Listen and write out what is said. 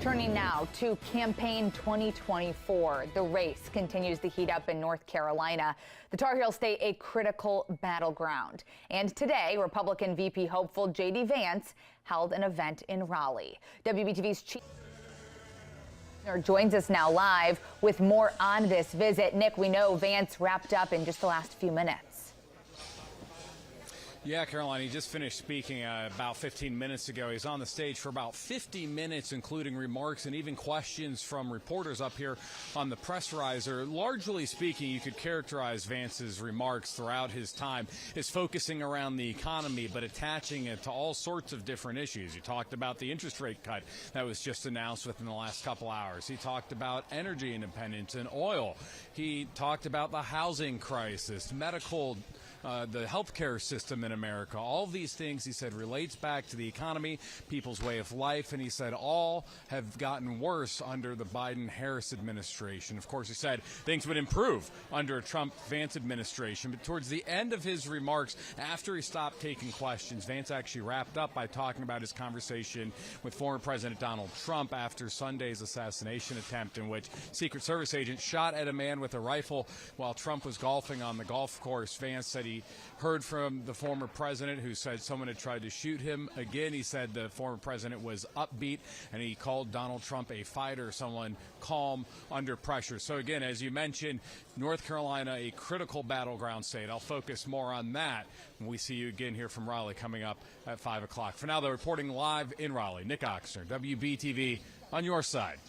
Turning now to Campaign 2024. The race continues to heat up in North Carolina. The Tar Heels stay a critical battleground. And today, Republican VP hopeful J.D. Vance held an event in Raleigh. WBTV's chief joins us now live with more on this visit. Nick, we know Vance wrapped up in just the last few minutes. Yeah, Caroline, he just finished speaking about 15 minutes ago. He's on the stage for about 50 minutes, including remarks and even questions from reporters up here on the press riser. Largely speaking, you could characterize Vance's remarks throughout his time as focusing around the economy, but attaching it to all sorts of different issues. He talked about the interest rate cut that was just announced within the last couple hours. He talked about energy independence and oil. He talked about the housing crisis, medical, the healthcare system in America. All of these things, he said, relates back to the economy, people's way of life, and he said all have gotten worse under the Biden-Harris administration. Of course, he said things would improve under a Trump-Vance administration, but towards the end of his remarks, after he stopped taking questions, Vance actually wrapped up by talking about his conversation with former President Donald Trump after Sunday's assassination attempt in which Secret Service agents shot at a man with a rifle while Trump was golfing on the golf course. Vance said he heard from the former president who said someone had tried to shoot him. Again, he said the former president was upbeat, and he called Donald Trump a fighter, someone calm under pressure. So again, as you mentioned, North Carolina, a critical battleground state. I'll focus more on that when we see you again here from Raleigh coming up at 5 o'clock. For now, they're reporting live in Raleigh. Nick Oxner, WBTV, on your side.